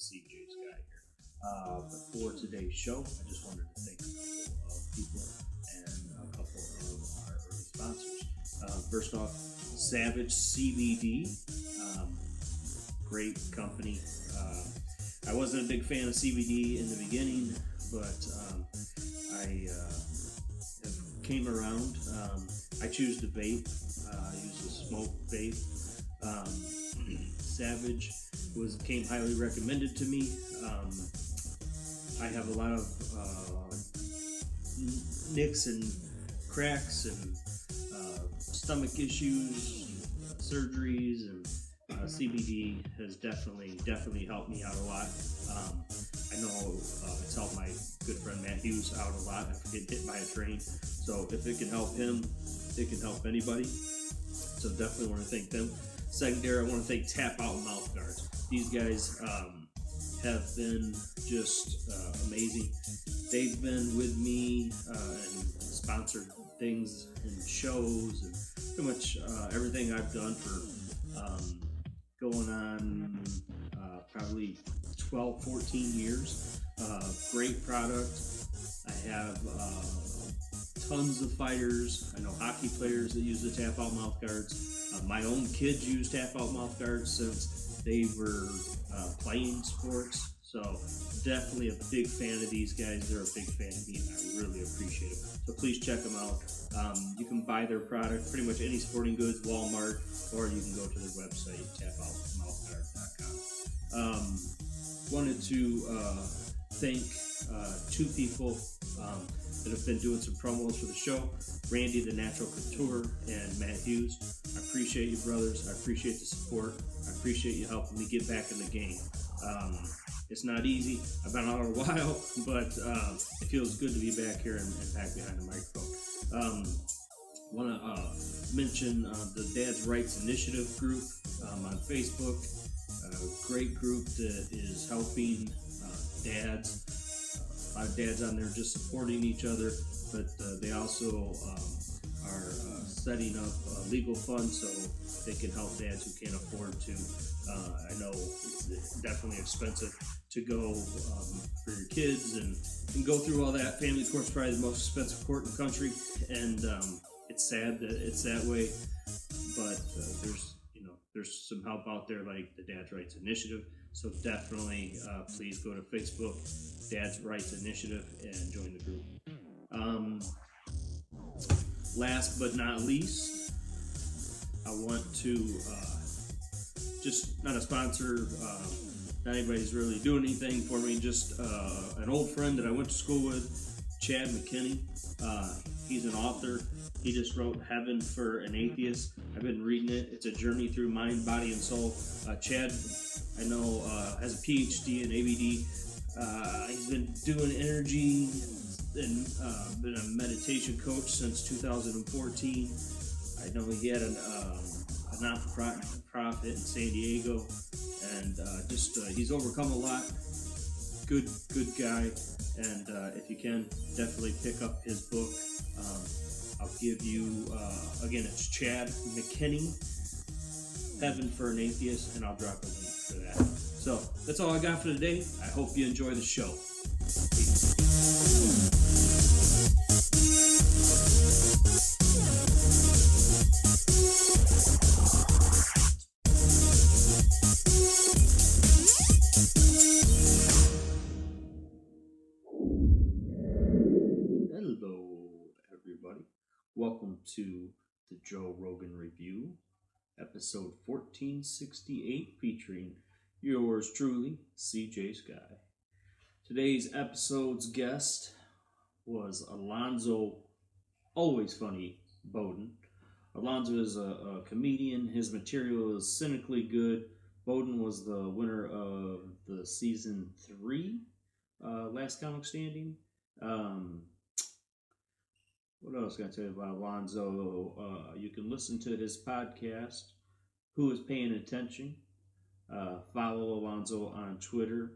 CJ's guy here. But for today's show, I just wanted to thank a couple of people and a couple of our early sponsors. First off, Savage CBD, great company. I wasn't a big fan of CBD in the beginning, but I have came around. I choose to vape. I use a smoke vape. Savage came highly recommended to me. I have a lot of nicks and cracks and stomach issues, surgeries, and CBD has definitely helped me out a lot. I know it's helped my good friend Matt Hughes out a lot after getting hit by a train. So if it can help him, it can help anybody. So definitely want to thank them. Secondary, I want to thank Tap Out Mouth Guards. These guys have been just amazing. They've been with me and sponsored things and shows and pretty much everything I've done for going on probably 12, 14 years. Great product. I have tons of fighters. I know hockey players that use the Tap Out Mouth Guards. My own kids use Tap Out Mouth Guards since they were playing sports. So definitely a big fan of these guys. They're a big fan of me, and I really appreciate them. So please check them out. You can buy their product pretty much any sporting goods, Walmart, or you can go to their website, tapoutmouthguard.com. Wanted to thank two people that have been doing some promos for the show, Randy the Natural Couture and Matt Hughes. I appreciate you, brothers. I appreciate the support. I appreciate you helping me get back in the game. It's not easy. I've been out a while, but it feels good to be back here and back behind the microphone. Want to mention the Dad's Rights Initiative group on Facebook. A great group that is helping dads. A lot of dads on there just supporting each other, but they also are setting up legal funds so they can help dads who can't afford to. I know it's definitely expensive to go for your kids and go through all that. Family court's probably the most expensive court in the country, and it's sad that it's that way. But there's some help out there like the Dad's Rights Initiative. So definitely, please go to Facebook, Dad's Rights Initiative, and join the group. Last but not least, I want to just not a sponsor. Not anybody's really doing anything for me. Just an old friend that I went to school with, Chad McKinney. He's an author. He just wrote Heaven for an Atheist. I've been reading it. It's a journey through mind, body, and soul. Chad, I know, has a PhD in ABD. He's been doing energy and been a meditation coach since 2014. I know he had a not-for-profit in San Diego, and he's overcome a lot. Good guy, and if you can, definitely pick up his book. I'll give you, again, it's Chad McKinney, Heaven for an Atheist, and I'll drop a link for that. So, that's all I got for today. I hope you enjoy the show. Peace. Welcome to the Joe Rogan Review, episode 1468, featuring yours truly, CJ Sky. Today's episode's guest was Alonzo, always funny, Bodden. Alonzo is a comedian. His material is cynically good. Bodden was the winner of the season 3, Last Comic Standing. What else can I tell you about Alonzo? You can listen to his podcast, Who is Paying Attention? Follow Alonzo on Twitter.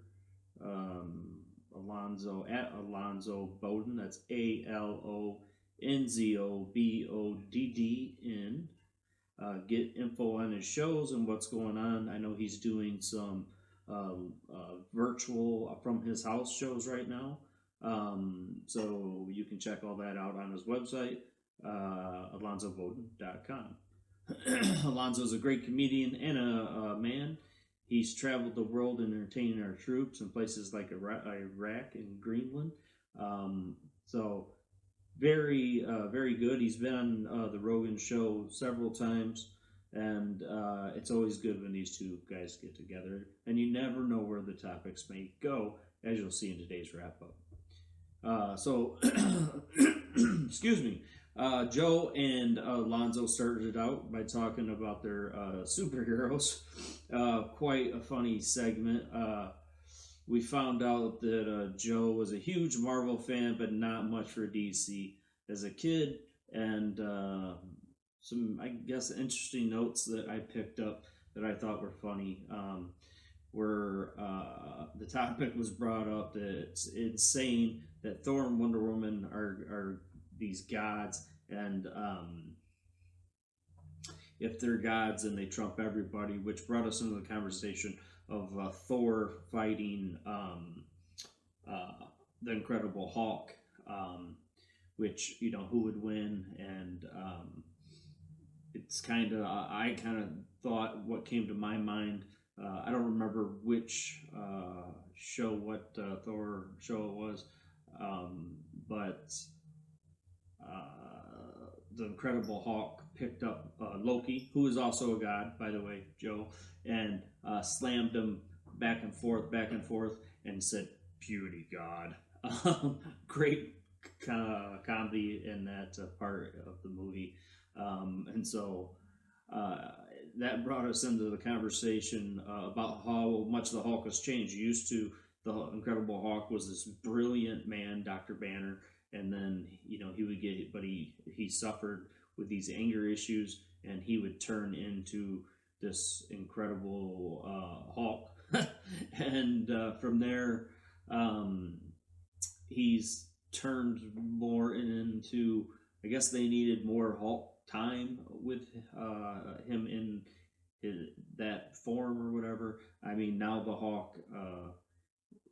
Alonzo at Alonzo Bodden. That's ALONZOBODDN. Get info on his shows and what's going on. I know he's doing some virtual from his house shows right now. So you can check all that out on his website, alonzobodden.com. Alonzo's a great comedian and a man. He's traveled the world entertaining our troops in places like Iraq and Greenland. So very good. He's been on the Rogan show several times, and it's always good when these two guys get together. And you never know where the topics may go, as you'll see in today's wrap up. So, excuse me. Joe and Alonzo started out by talking about their superheroes. Quite a funny segment. We found out that Joe was a huge Marvel fan, but not much for DC as a kid, and some, I guess, interesting notes that I picked up that I thought were funny. Where the topic was brought up that it's insane that Thor and Wonder Woman are these gods, and if they're gods and they trump everybody, which brought us into the conversation of Thor fighting the Incredible Hulk, which, you know, who would win, and it's kind of, I kind of thought what came to my mind. I don't remember which show, what Thor show it was, but the Incredible Hulk picked up Loki, who is also a god, by the way, Joe, and slammed him back and forth, and said, "Beauty God." Great comedy in that part of the movie, and so that brought us into the conversation about how much the Hulk has changed. Used to, the Incredible Hulk was this brilliant man, Dr. Banner, and then, you know, he would get, but he suffered with these anger issues, and he would turn into this incredible Hulk, and from there, he's turned more into, I guess they needed more Hulk time with him in that form or whatever. I mean, now the Hulk,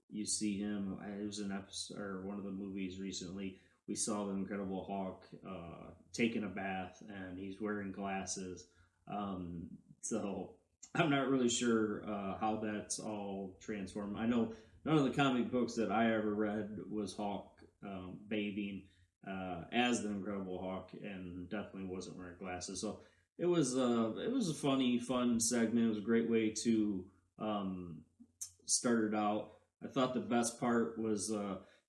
you see him. It was an episode or one of the movies recently. We saw the Incredible Hulk taking a bath, and he's wearing glasses. So I'm not really sure how that's all transformed. I know none of the comic books that I ever read was Hulk bathing as the Incredible Hulk, and definitely wasn't wearing glasses. So it was a fun segment. It was a great way to start it out. I thought the best part was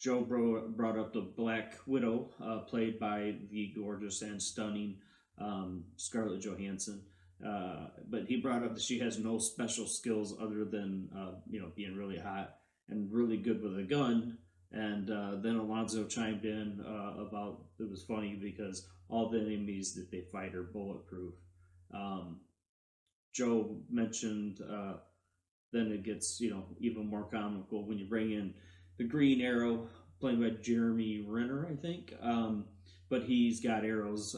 Joe brought up the Black Widow, played by the gorgeous and stunning Scarlett Johansson. But he brought up that she has no special skills other than being really hot and really good with a gun. And then Alonzo chimed in about, it was funny because all the enemies that they fight are bulletproof. Joe mentioned then it gets, even more comical when you bring in the Green Arrow, played by Jeremy Renner, I think. But he's got arrows,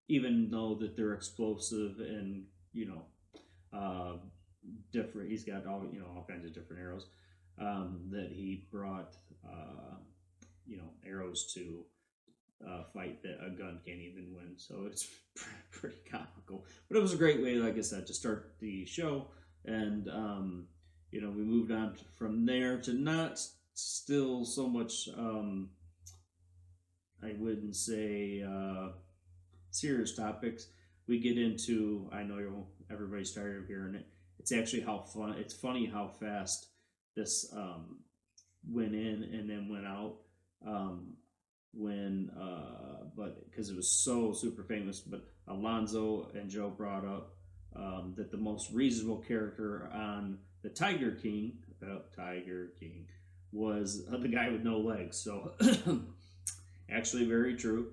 even though that they're explosive and different. He's got all kinds of different arrows that he brought. Arrows to fight that a gun can't even win. So it's pretty comical. But it was a great way, like I said, to start the show. And we moved on from there to not still so much. I wouldn't say serious topics. We get into. I know everybody's tired of hearing it. It's actually how fun. It's funny how fast this went in and then went out. But because it was so super famous. But Alonzo and Joe brought up that the most reasonable character on the Tiger King was the guy with no legs. So actually very true.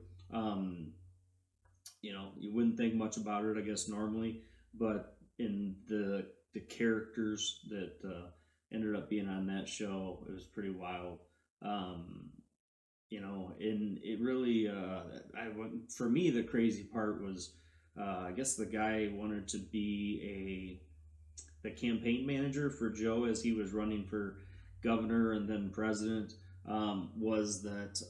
You wouldn't think much about it, I guess, normally, but in the characters that ended up being on that show, it was pretty wild. And it really, for me, the crazy part was, I guess the guy wanted to be the campaign manager for Joe as he was running for governor and then president, was that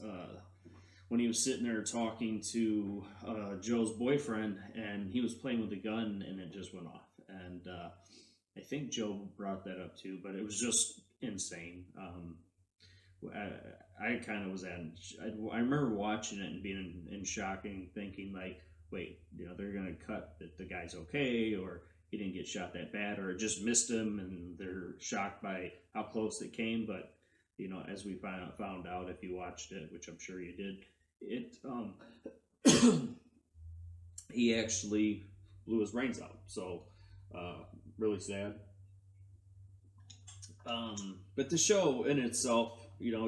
when he was sitting there talking to Joe's boyfriend, and he was playing with a gun, and it just went off. And I think Joe brought that up too, but it was just insane. I kind of was I remember watching it and being in shock and thinking like, wait, they're gonna cut that the guy's okay, or he didn't get shot that bad, or it just missed him, and they're shocked by how close it came. But as we found out, if you watched it, which I'm sure you did, it he actually blew his brains out. So really sad. But the show in itself,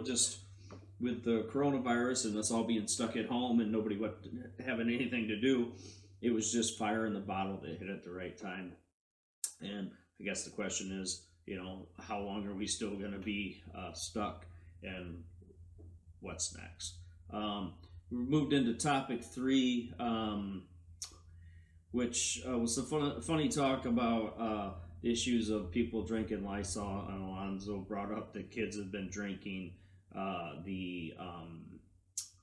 just with the coronavirus and us all being stuck at home and nobody having anything to do, it was just fire in the bottle that hit at the right time. And I guess the question is, how long are we still going to be stuck, and what's next? We moved into topic 3, which was a funny talk about issues of people drinking Lysol. And Alonzo brought up that kids have been drinking the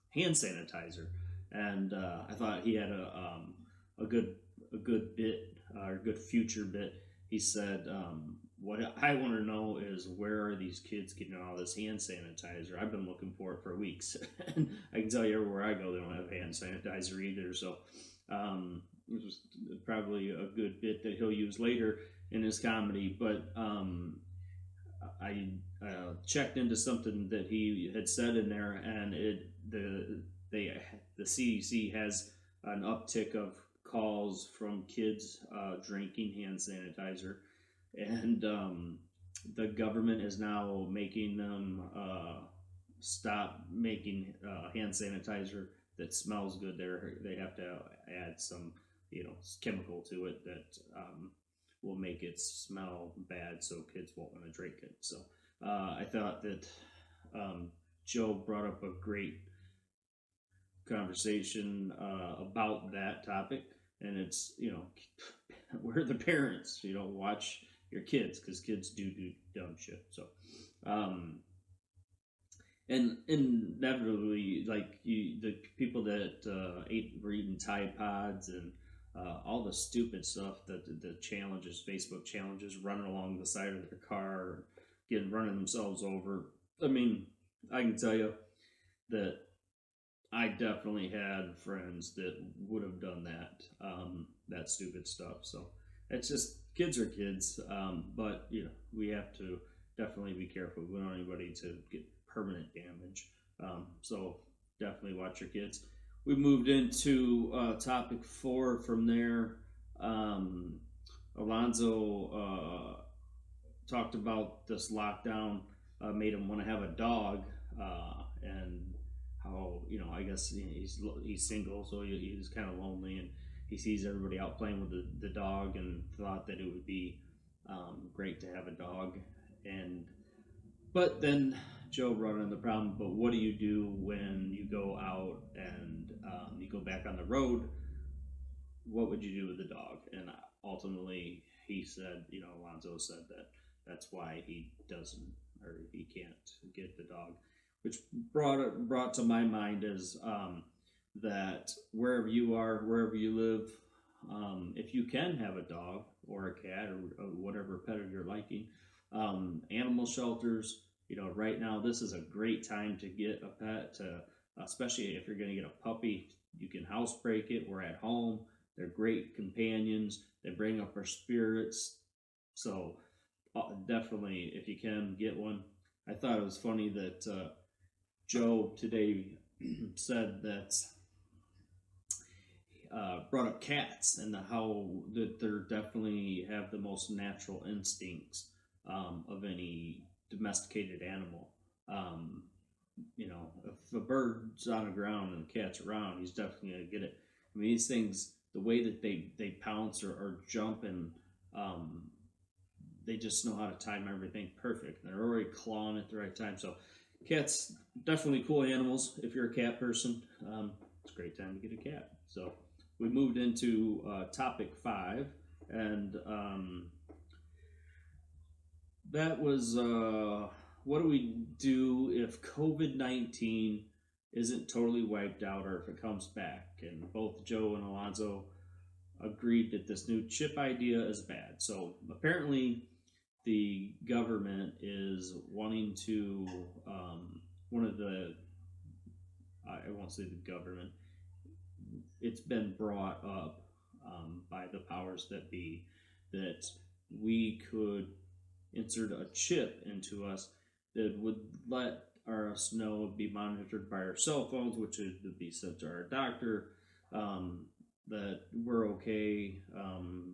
hand sanitizer, and I thought he had a good bit, or a good future bit. He said, what I want to know is, where are these kids getting all this hand sanitizer? I've been looking for it for weeks. And I can tell you, everywhere I go, they don't have hand sanitizer either. So it was probably a good bit that he'll use later in his comedy. But I checked into something that he had said in there, and the CDC has an uptick of calls from kids drinking hand sanitizer, and the government is now making them stop making hand sanitizer that smells good. They have to add some chemical to it that will make it smell bad, so kids won't want to drink it. So I thought that Joe brought up a great conversation about that topic, and it's we're the parents, watch your kids, because kids do dumb shit. So and inevitably, like the people that were eating Tide Pods and all the stupid stuff, that the challenges, Facebook challenges, running along the side of their car, running themselves over. I mean, I can tell you that I definitely had friends that would have done that stupid stuff. So it's just, kids are kids, but we have to definitely be careful. We don't want anybody to get permanent damage. So definitely watch your kids. We moved into topic 4 from there. Alonzo talked about this lockdown made him want to have a dog, and how I guess he's single, so he's kind of lonely, and he sees everybody out playing with the dog, and thought that it would be great to have a dog. But then Joe brought in the problem. But what do you do when you go out and you go back on the road? What would you do with the dog? And ultimately, he said, Alonzo said that that's why he doesn't, or he can't get the dog, which brought to my mind is that wherever you are, wherever you live, if you can have a dog or a cat or whatever pet you're liking, animal shelters, right now this is a great time to get a pet, especially if you're going to get a puppy. You can housebreak it. We're at home. They're great companions. They bring up our spirits. So definitely, if you can, get one. I thought it was funny that Joe today said that brought up cats, and how that they're definitely have the most natural instincts of any domesticated animal. If a bird's on the ground and the cat's around, he's definitely going to get it. I mean, these things, the way that they pounce or jump, and they just know how to time everything perfect. They're already clawing at the right time. So cats, definitely cool animals. If you're a cat person, it's a great time to get a cat. So we moved into topic 5, and that was what do we do if COVID-19 isn't totally wiped out or if it comes back? And both Joe and Alonzo agreed that this new chip idea is bad. So apparently, the government is wanting to, one of the, I won't say the government, it's been brought up by the powers that be that we could insert a chip into us that would let us know, be monitored by our cell phones, which would be sent to our doctor, um, that we're okay,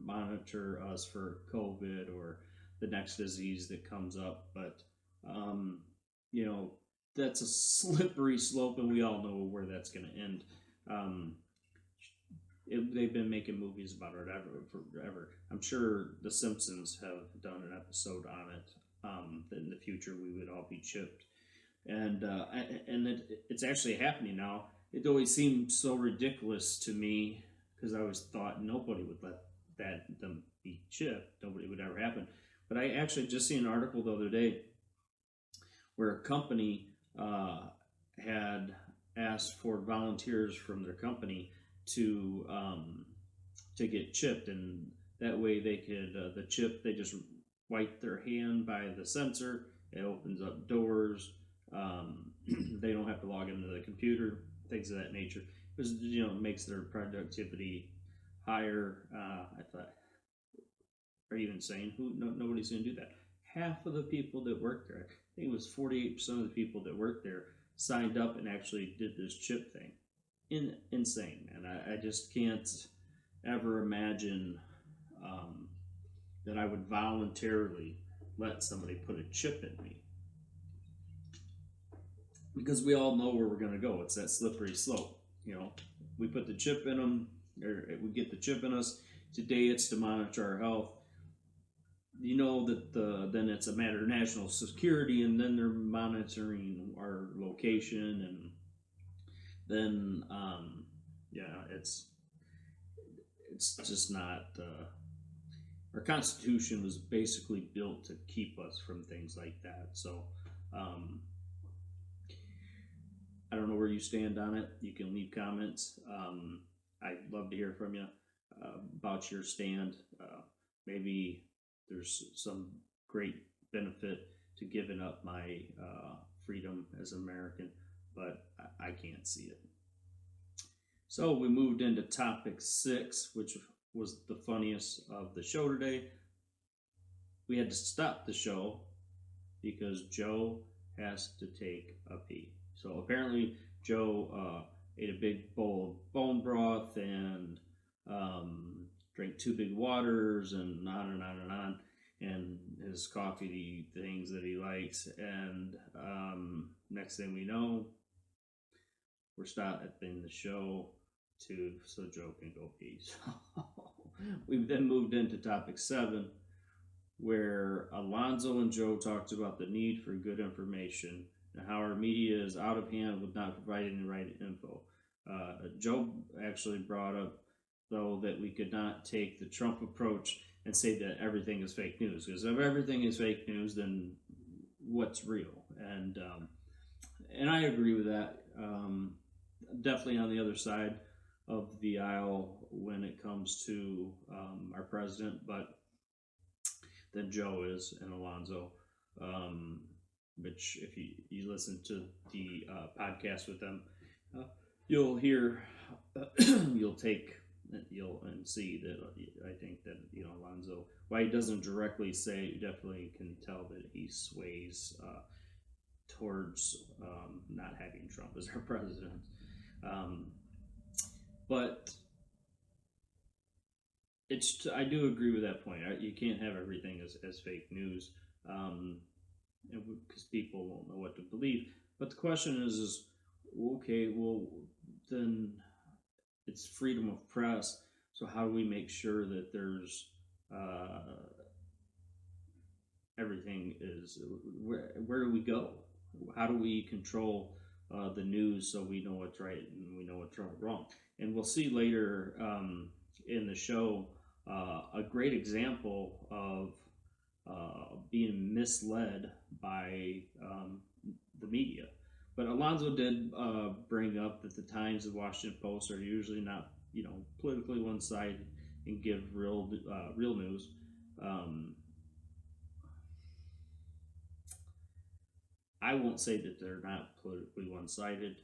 monitor us for COVID or the next disease that comes up. But, um, you know, that's a slippery slope, and we all know where that's going to end. Um, they've been making movies about it forever. I'm sure The Simpsons have done an episode on it. That in the future we would all be chipped, and it's actually happening now. It always seemed so ridiculous to me because I always thought nobody would let them be chipped. Nobody would ever happen. But I actually just seen an article the other day where a company had asked for volunteers from their company to get chipped, and that way they could the chip they just wipe their hand by the sensor. It opens up doors. They don't have to log into the computer, things of that nature. Because makes their productivity higher. I thought, are you insane? Nobody's going to do that. Half of the people that work there, I think it was 48% of the people that worked there, signed up and actually did this chip thing. Insane, man. I just can't ever imagine that I would voluntarily let somebody put a chip in me. Because we all know where we're going to go. It's that slippery slope. We put the chip in them, or we get the chip in us. Today it's to monitor our health. That then it's a matter of national security, and then they're monitoring our location, and then it's just not. Our Constitution was basically built to keep us from things like that. So I don't know where you stand on it. You can leave comments. I'd love to hear from you about your stand. Maybe there's some great benefit to giving up my freedom as an American, but I can't see it. So we moved into topic 6, which was the funniest of the show today. We had to stop the show because Joe has to take a pee. So apparently Joe ate a big bowl of bone broth and drank 2 big waters and on and on and on, and his coffee things that he likes. And next thing we know, we're stopping the show so Joe can go pee. So we've then moved into topic 7, where Alonzo and Joe talked about the need for good information and how our media is out of hand with not providing the right info. Joe actually brought up, though, that we could not take the Trump approach and say that everything is fake news, because if everything is fake news, then what's real? And I agree with that. Definitely on the other side of the aisle when it comes to our president, but than Joe is and Alonzo, which if you listen to the podcast with them, you'll hear, you'll see that I think that Alonzo, while he doesn't directly say, you definitely can tell that he sways towards not having Trump as our president. But I do agree with that point. You can't have everything as fake news, because people won't know what to believe. But the question is okay, well, then it's freedom of press. So how do we make sure that there's everything is where do we go? How do we control the news so we know what's right and we know what's wrong? And we'll see later in the show a great example of being misled by the media. But Alonzo did bring up that the Times and Washington Post are usually not, politically one sided and give real news. Um, I won't say that they're not politically one sided,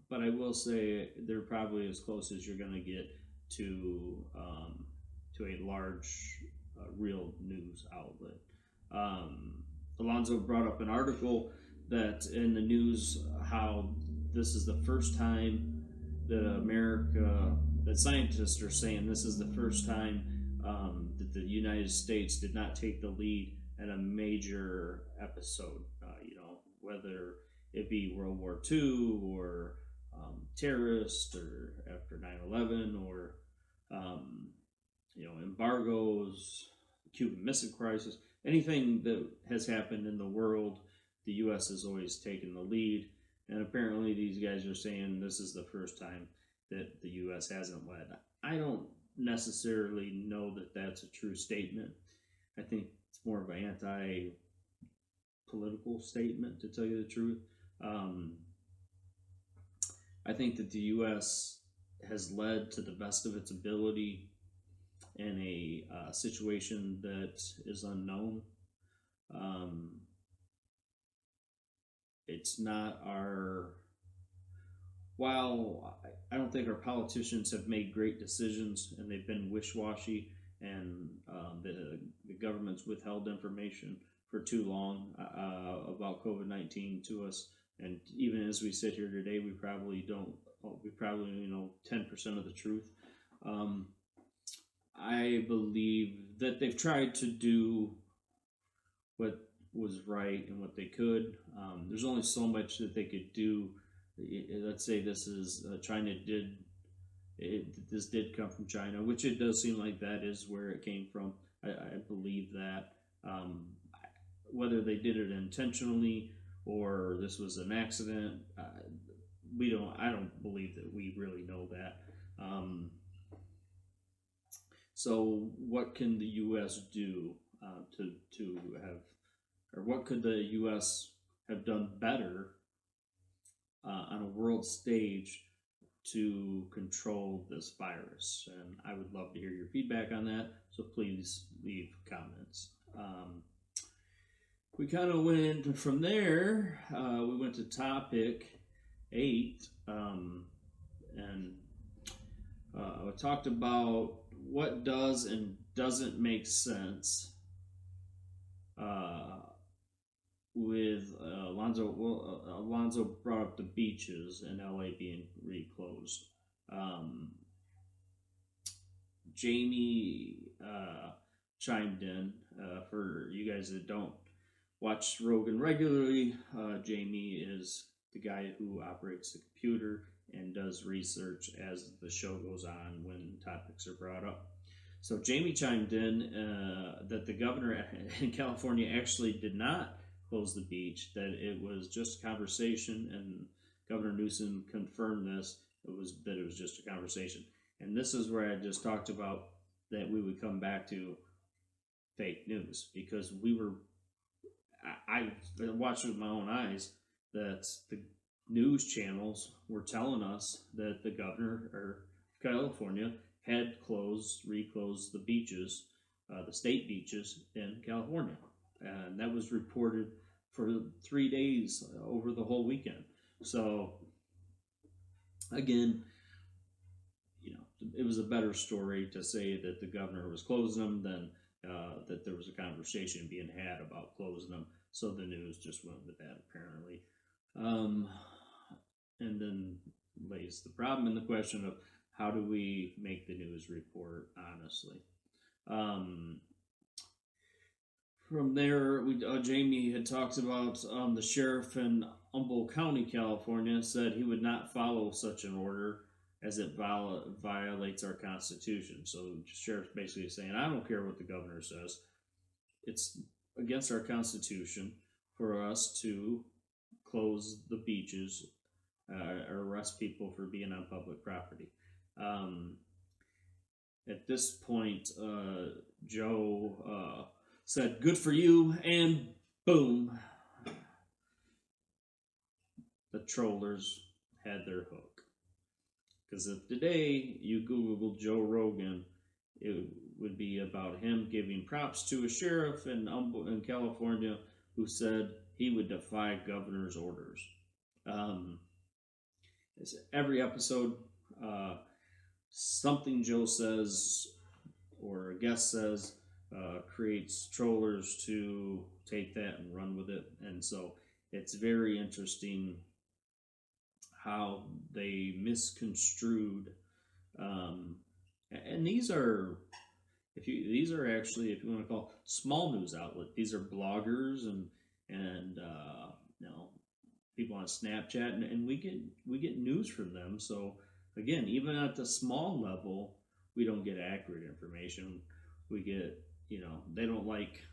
but I will say they're probably as close as you're going to get to a large real news outlet. Um, Alonzo brought up an article that in the news how this is the first time that scientists are saying this is the first time that the United States did not take the lead in a major episode. Whether it be World War II or terrorists or after 9/11 or embargoes, Cuban Missile Crisis, anything that has happened in the world, the U.S. has always taken the lead. And apparently, these guys are saying this is the first time that the U.S. hasn't led. I don't necessarily know that that's a true statement. I think it's more of an anti-political statement, to tell you the truth. I think that the U.S. has led to the best of its ability in a situation that is unknown. It's not our. While I don't think our politicians have made great decisions and they've been wish-washy, and the government's withheld information for too long about COVID-19 to us, and even as we sit here today, we probably don't. We probably 10% of the truth. I believe that they've tried to do what was right and what they could. There's only so much that they could do. Let's say this is China this did come from China, which it does seem like that is where it came from. I believe that. Whether they did it intentionally or this was an accident, I don't believe that we really know that. So what can the U.S. do to have, or what could the U.S. have done better on a world stage to control this virus? And I would love to hear your feedback on that, so please leave comments. We kind of went from there, we went to topic 8, and we talked about what does and doesn't make sense with Alonzo. Well, Alonzo brought up the beaches in LA being reclosed. Jamie chimed in. For you guys that don't watch Rogan regularly, Jamie is the guy who operates the computer and does research as the show goes on when topics are brought up. So Jamie chimed in that the governor in California actually did not close the beach, that it was just a conversation, and Governor Newsom confirmed this. It was just a conversation. And this is where I just talked about that we would come back to fake news, because I watched with my own eyes that the news channels were telling us that the governor of California had reclosed the beaches, the state beaches in California. And that was reported for 3 days over the whole weekend. So, again, it was a better story to say that the governor was closing them than that there was a conversation being had about closing them. So the news just went with that, apparently. And then lays the problem in the question of how do we make the news report honestly. From there, Jamie had talked about the sheriff in Humboldt County, California, said he would not follow such an order as it violates our Constitution. So the sheriff's basically saying, I don't care what the governor says. It's against our Constitution for us to close the beaches or arrest people for being on public property. At this point, Joe said, "Good for you," and boom, the trollers had their hook. Because if today you Google Joe Rogan, it would be about him giving props to a sheriff in California who said he would defy governor's orders. Um, every episode, uh, something Joe says or a guest says creates trollers to take that and run with it. And so it's very interesting how they misconstrued. Um, and these are actually, if you want to call small news outlet, these are bloggers and you know, people on Snapchat, and we get news from them. So again, even at the small level, we don't get accurate information. We get, they don't like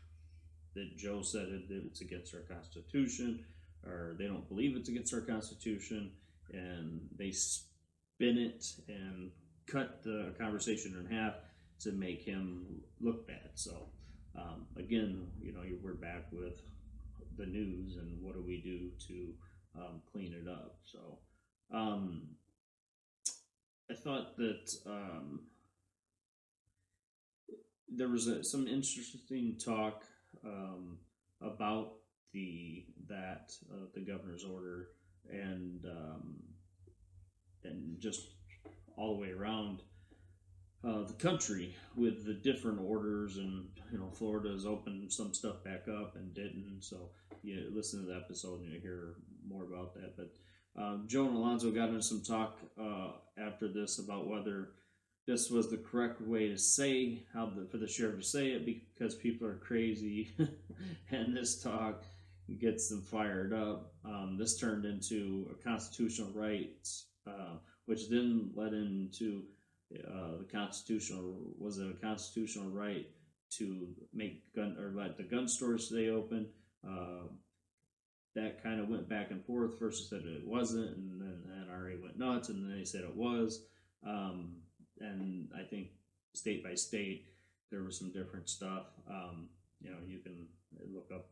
that Joe said that it's against our Constitution, or they don't believe it's against our Constitution, and they spin it and cut the conversation in half to make him look bad. So again, we're back with the news and what do we do to clean it up. So um, I thought that there was some interesting talk about the governor's order and just all the way around the country with the different orders, and Florida's opened some stuff back up and didn't. So you listen to the episode and you hear more about that. But Joe and Alonzo got into some talk after this about whether this was the correct way to say for the sheriff to say it, because people are crazy, and this talk gets them fired up. This turned into a constitutional rights, which then led into the constitutional right to make gun or let the gun stores stay open. That kind of went back and forth. First said it wasn't, and then the NRA went nuts, and then they said it was. And I think state by state there was some different stuff. You can look up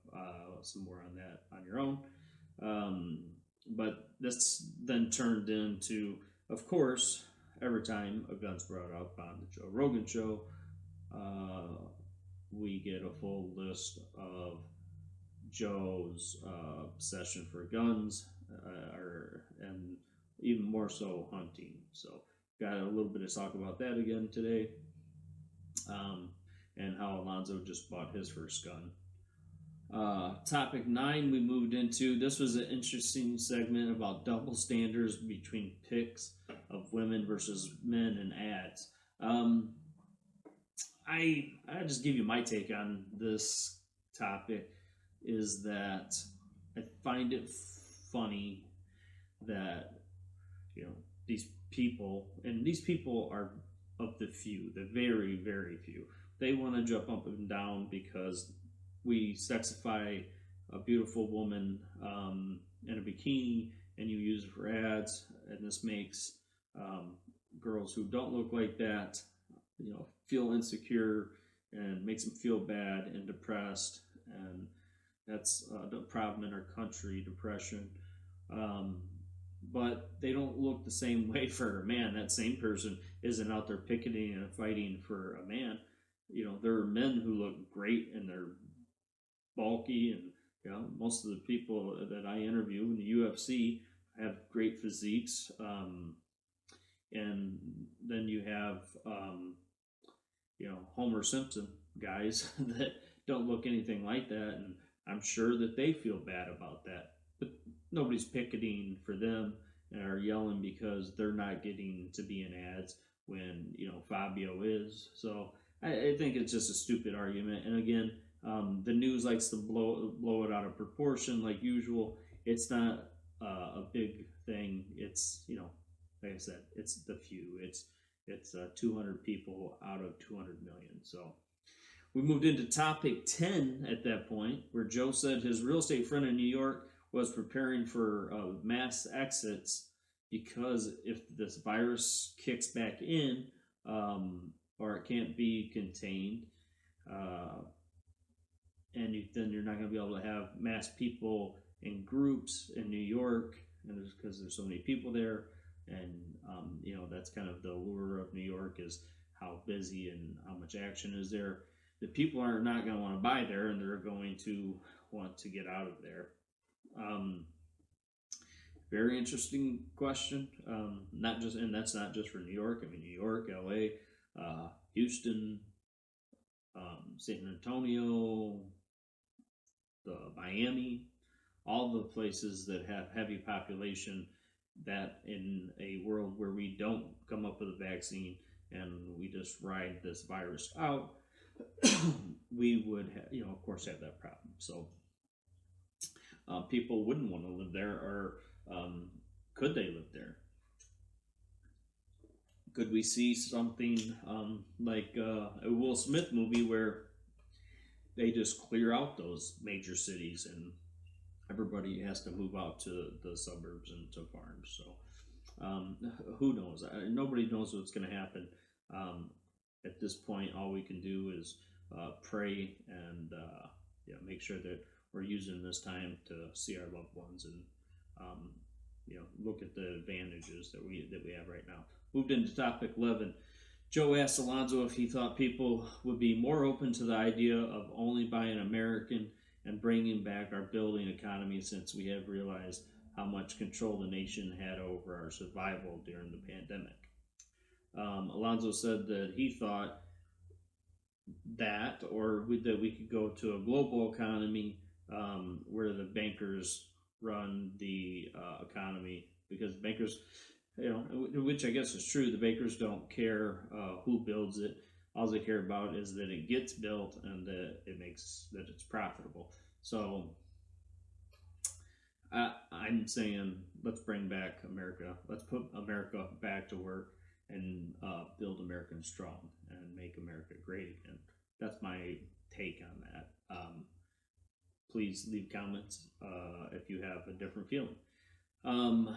some more on that on your own. But this then turned into, of course, every time a gun's brought up on the Joe Rogan show, we get a full list of Joe's obsession for guns, and even more so hunting. So got a little bit of talk about that again today, and how Alonzo just bought his first gun. Topic 9 we moved into. This was an interesting segment about double standards between pics of women versus men in ads. I just give you my take on this topic. Is that I find it funny that these people, and these people are of the few, the very, very few. They want to jump up and down because we sexify a beautiful woman in a bikini, and you use it for ads, and this makes girls who don't look like that, feel insecure, and makes them feel bad and depressed, and that's the problem in our country, depression. But they don't look the same way for a man. That same person isn't out there picketing and fighting for a man. There are men who look great and they're bulky, and most of the people that I interview in the UFC have great physiques. And then you have Homer Simpson guys that don't look anything like that, and I'm sure that they feel bad about that. But nobody's picketing for them or yelling because they're not getting to be in ads when Fabio is. So I think it's just a stupid argument. And again, the news likes to blow it out of proportion like usual. It's not a big thing. It's like I said, it's the few. It's 200 people out of 200 million. So we moved into topic 10 at that point, where Joe said his real estate friend in New York was preparing for mass exits because if this virus kicks back in, or it can't be contained, and then you're not going to be able to have mass people in groups in New York, and because there's so many people there, and that's kind of the allure of New York is how busy and how much action is there. The people are not going to want to buy there, and they're going to want to get out of there. Very interesting question. And that's not just for New York. I mean, New York, LA, Houston, San Antonio, Miami, all the places that have heavy population, that in a world where we don't come up with a vaccine and we just ride this virus out, we would of course have that problem. So people wouldn't want to live there, or could they live there? Could we see something like a Will Smith movie where they just clear out those major cities and everybody has to move out to the suburbs and to farms? So who knows? Nobody knows what's going to happen. At this point, all we can do is pray and make sure that we're using this time to see our loved ones and look at the advantages that we have right now. Moved into topic 11. Joe asked Alonzo if he thought people would be more open to the idea of only buying American and bringing back our building economy, since we have realized how much control the nation had over our survival during the pandemic. Alonzo said that he thought that, that we could go to a global economy where the bankers run the economy, because bankers, which I guess is true, the bankers don't care who builds it. All they care about is that it gets built and that it's profitable. So I'm saying, let's bring back America. Let's put America back to work and build America strong and make America great again. That's my take on that. Please leave comments if you have a different feeling. And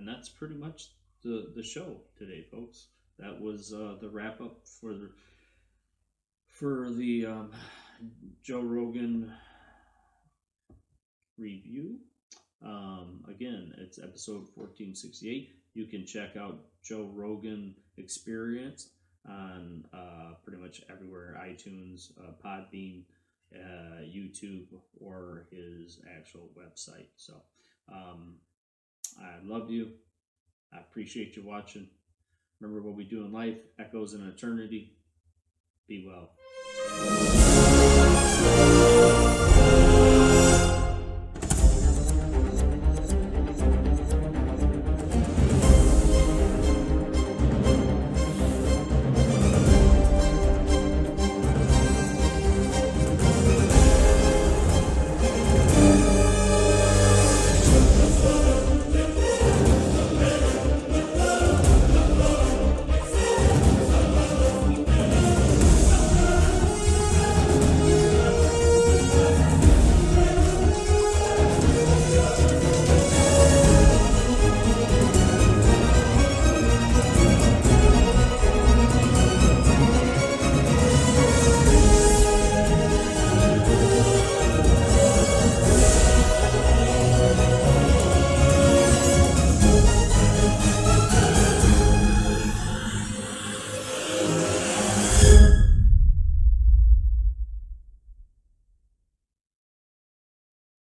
that's pretty much the show today, folks. That was the wrap up for the Joe Rogan review. Again, it's episode 1468. You can check out Joe Rogan Experience on pretty much everywhere: iTunes, Podbean, YouTube, or his actual website. So I love you. I appreciate you watching. Remember, what we do in life echoes in eternity. Be well.